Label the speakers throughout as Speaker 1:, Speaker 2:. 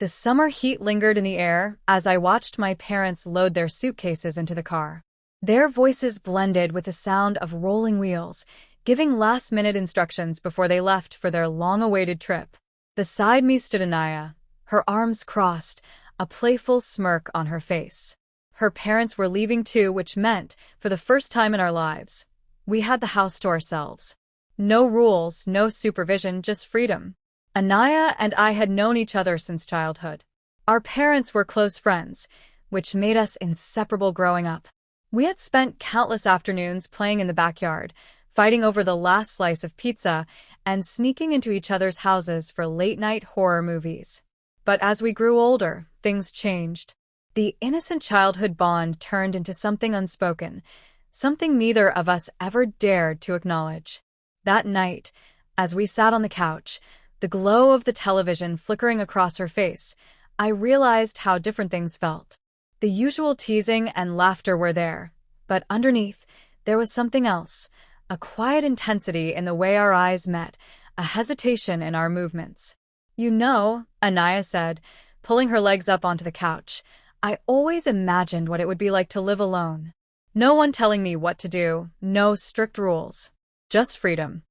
Speaker 1: The summer heat lingered in the air as I watched my parents load their suitcases into the car. Their voices blended with the sound of rolling wheels, giving last-minute instructions before they left for their long-awaited trip. Beside me stood Anaya, her arms crossed, a playful smirk on her face. Her parents were leaving too, which meant, for the first time in our lives, we had the house to ourselves. No rules, no supervision, just freedom. Anaya and I had known each other since childhood. Our parents were close friends, which made us inseparable growing up. We had spent countless afternoons playing in the backyard, fighting over the last slice of pizza, and sneaking into each other's houses for late-night horror movies. But as we grew older, things changed. The innocent childhood bond turned into something unspoken, something neither of us ever dared to acknowledge. That night, as we sat on the couch, the glow of the television flickering across her face, I realized how different things felt. The usual teasing and laughter were there, but underneath, there was something else, a quiet intensity in the way our eyes met, a hesitation in our movements. "You know," Anaya said, pulling her legs up onto the couch, "I always imagined what it would be like to live alone. No one telling me what to do, no strict rules. Just freedom."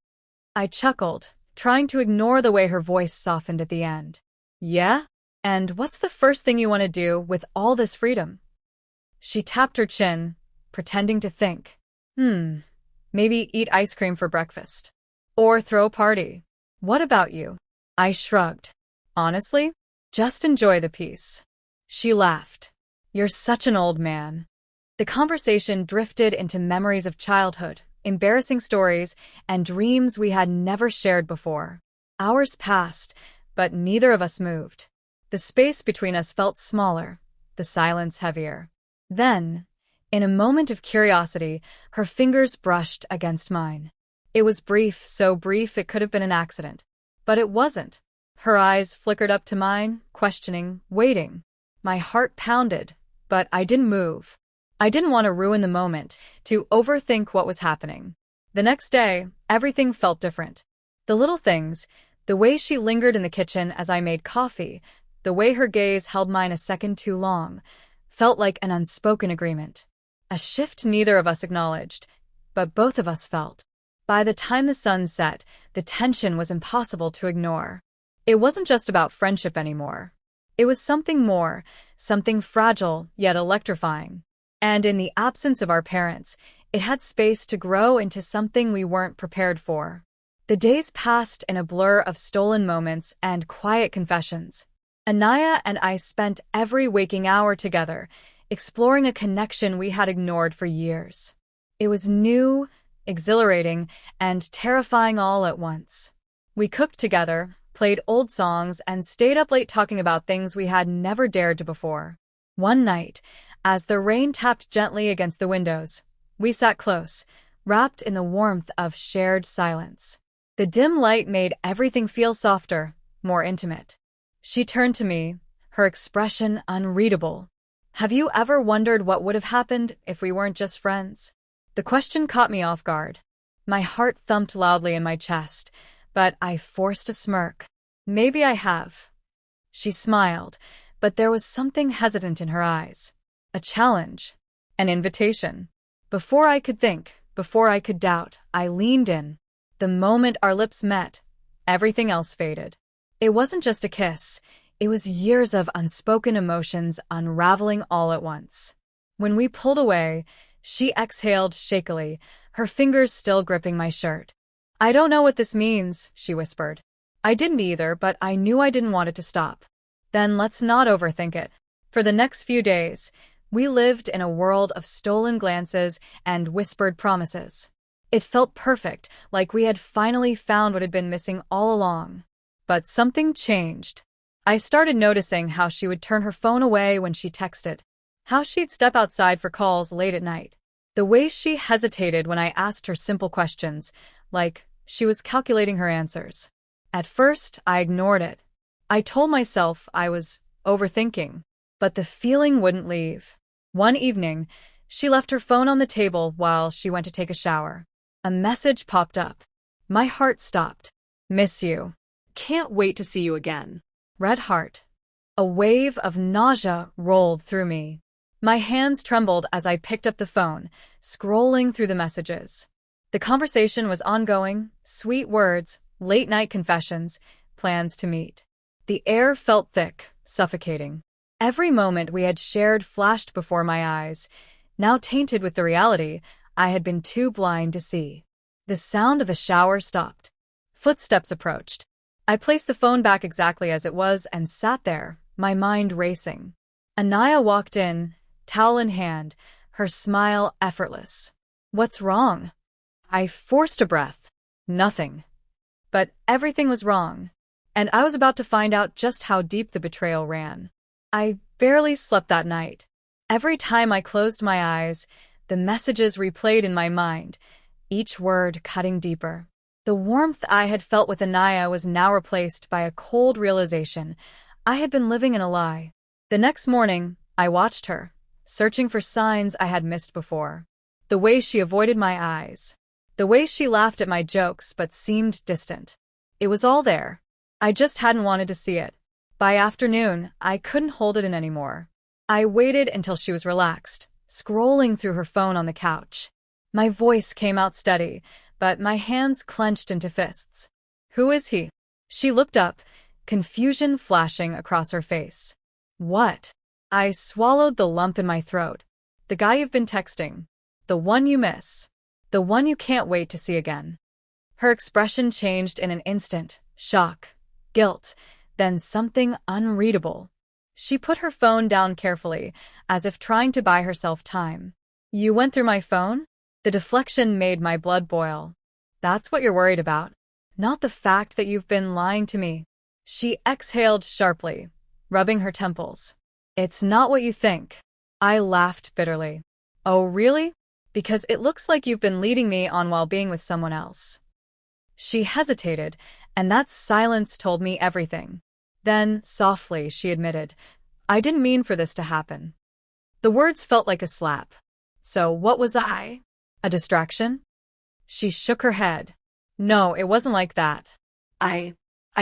Speaker 1: I chuckled, trying to ignore the way her voice softened at the end. "Yeah? And what's the first thing you want to do with all this freedom?" She tapped her chin, pretending to think. Maybe eat ice cream for breakfast. Or throw a party. What about you?" I shrugged. "Honestly, just enjoy the peace." She laughed. "You're such an old man." The conversation drifted into memories of childhood, embarrassing stories, and dreams we had never shared before. Hours passed, but neither of us moved. The space between us felt smaller, the silence heavier. Then, in a moment of curiosity, her fingers brushed against mine. It was brief, so brief it could have been an accident. But it wasn't. Her eyes flickered up to mine, questioning, waiting. My heart pounded, but I didn't move. I didn't want to ruin the moment, to overthink what was happening. The next day, everything felt different. The little things, the way she lingered in the kitchen as I made coffee, the way her gaze held mine a second too long, felt like an unspoken agreement. A shift neither of us acknowledged, but both of us felt. By the time the sun set, the tension was impossible to ignore. It wasn't just about friendship anymore. It was something more, something fragile yet electrifying. And in the absence of our parents, it had space to grow into something we weren't prepared for. The days passed in a blur of stolen moments and quiet confessions. Anaya and I spent every waking hour together, exploring a connection we had ignored for years. It was new, exhilarating, and terrifying all at once. We cooked together, played old songs, and stayed up late talking about things we had never dared to before. One night, as the rain tapped gently against the windows, we sat close, wrapped in the warmth of shared silence. The dim light made everything feel softer, more intimate. She turned to me, her expression unreadable. "Have you ever wondered what would have happened if we weren't just friends?" The question caught me off guard. My heart thumped loudly in my chest, but I forced a smirk. "Maybe I have." She smiled, but there was something hesitant in her eyes. A challenge. An invitation. Before I could think, before I could doubt, I leaned in. The moment our lips met, everything else faded. It wasn't just a kiss. It was years of unspoken emotions unraveling all at once. When we pulled away, she exhaled shakily, her fingers still gripping my shirt. "I don't know what this means," she whispered. I didn't either, but I knew I didn't want it to stop. "Then let's not overthink it." For the next few days, we lived in a world of stolen glances and whispered promises. It felt perfect, like we had finally found what had been missing all along. But something changed. I started noticing how she would turn her phone away when she texted, how she'd step outside for calls late at night, the way she hesitated when I asked her simple questions, like she was calculating her answers. At first, I ignored it. I told myself I was overthinking, but the feeling wouldn't leave. One evening, she left her phone on the table while she went to take a shower. A message popped up. My heart stopped. "Miss you. Can't wait to see you again. Red heart." A wave of nausea rolled through me. My hands trembled as I picked up the phone, scrolling through the messages. The conversation was ongoing, sweet words, late-night confessions, plans to meet. The air felt thick, suffocating. Every moment we had shared flashed before my eyes, now tainted with the reality I had been too blind to see. The sound of the shower stopped. Footsteps approached. I placed the phone back exactly as it was and sat there, my mind racing. Anaya walked in, towel in hand, her smile effortless. "What's wrong?" I forced a breath. Nothing. But everything was wrong, and I was about to find out just how deep the betrayal ran. I barely slept that night. Every time I closed my eyes, the messages replayed in my mind, each word cutting deeper. The warmth I had felt with Anaya was now replaced by a cold realization I had been living in a lie. The next morning, I watched her, searching for signs I had missed before. The way she avoided my eyes. The way she laughed at my jokes but seemed distant. It was all there. I just hadn't wanted to see it. By afternoon, I couldn't hold it in anymore. I waited until she was relaxed, scrolling through her phone on the couch. My voice came out steady, but my hands clenched into fists. "Who is he?" She looked up, confusion flashing across her face. "What?" I swallowed the lump in my throat. "The guy you've been texting. The one you miss. The one you can't wait to see again." Her expression changed in an instant. Shock, guilt, then something unreadable. She put her phone down carefully, as if trying to buy herself time. "You went through my phone?" The deflection made my blood boil. "That's what you're worried about, not the fact that you've been lying to me." She exhaled sharply, rubbing her temples. "It's not what you think." I laughed bitterly. "Oh, really? Because it looks like you've been leading me on while being with someone else." She hesitated, and that silence told me everything. Then, softly, she admitted, "I didn't mean for this to happen." The words felt like a slap. "So what was I? A distraction?" She shook her head. "No, it wasn't like that. I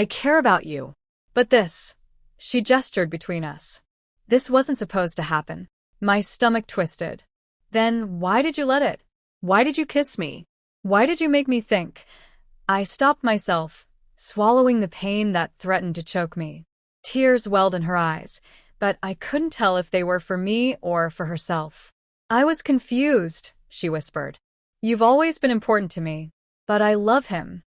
Speaker 1: care about you. But this," she gestured between us. "This wasn't supposed to happen." My stomach twisted. "Then why did you let it? Why did you kiss me? Why did you make me think?" I stopped myself, swallowing the pain that threatened to choke me. Tears welled in her eyes, but I couldn't tell if they were for me or for herself. "I was confused," she whispered. "You've always been important to me, but I love him."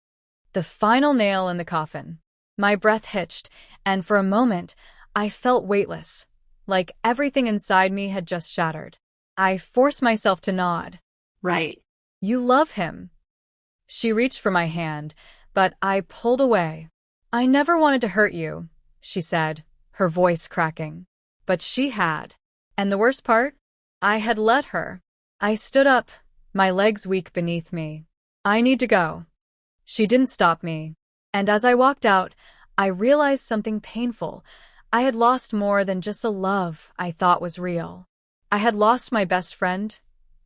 Speaker 1: The final nail in the coffin. My breath hitched, and for a moment, I felt weightless, like everything inside me had just shattered. I forced myself to nod. "Right. You love him." She reached for my hand, but I pulled away. "I never wanted to hurt you," she said, her voice cracking. But she had. And the worst part? I had let her. I stood up, my legs weak beneath me. "I need to go." She didn't stop me. And as I walked out, I realized something painful. I had lost more than just a love I thought was real. I had lost my best friend,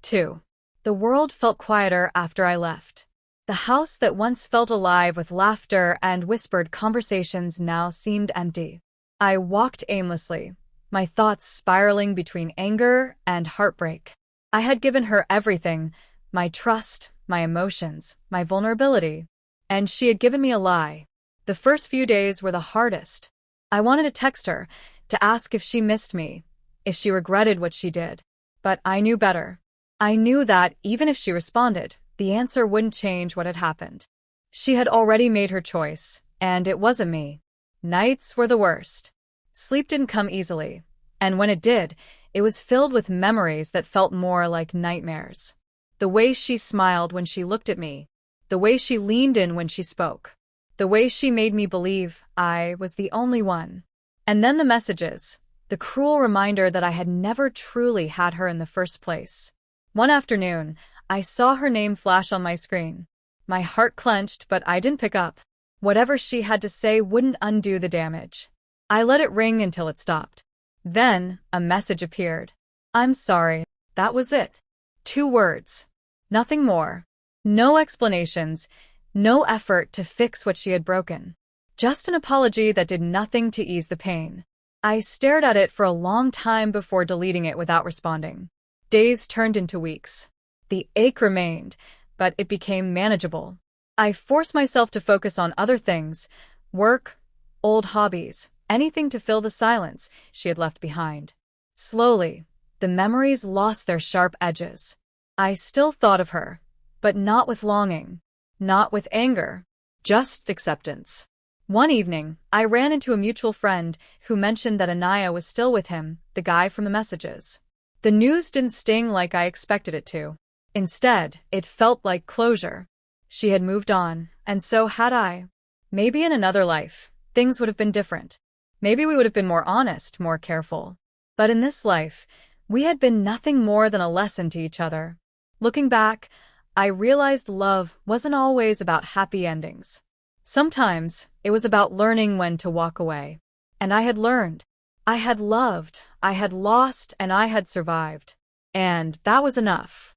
Speaker 1: too. The world felt quieter after I left. The house that once felt alive with laughter and whispered conversations now seemed empty. I walked aimlessly, my thoughts spiraling between anger and heartbreak. I had given her everything, my trust, my emotions, my vulnerability. And she had given me a lie. The first few days were the hardest. I wanted to text her, to ask if she missed me, if she regretted what she did. But I knew better. I knew that, even if she responded, the answer wouldn't change what had happened. She had already made her choice, and it wasn't me. Nights were the worst. Sleep didn't come easily, and when it did, it was filled with memories that felt more like nightmares. The way she smiled when she looked at me, the way she leaned in when she spoke, the way she made me believe I was the only one. And then the messages, the cruel reminder that I had never truly had her in the first place. One afternoon, I saw her name flash on my screen. My heart clenched, but I didn't pick up. Whatever she had to say wouldn't undo the damage. I let it ring until it stopped. Then, a message appeared. "I'm sorry." That was it. 2 words. Nothing more. No explanations, no effort to fix what she had broken. Just an apology that did nothing to ease the pain. I stared at it for a long time before deleting it without responding. Days turned into weeks. The ache remained, but it became manageable. I forced myself to focus on other things, work, old hobbies, anything to fill the silence she had left behind. Slowly, the memories lost their sharp edges. I still thought of her, but not with longing, not with anger, just acceptance. One evening, I ran into a mutual friend who mentioned that Anaya was still with him, the guy from the messages. The news didn't sting like I expected it to. Instead, it felt like closure. She had moved on, and so had I. Maybe in another life, things would have been different. Maybe we would have been more honest, more careful. But in this life, we had been nothing more than a lesson to each other. Looking back, I realized love wasn't always about happy endings. Sometimes, it was about learning when to walk away. And I had learned. I had loved, I had lost, and I had survived. And that was enough.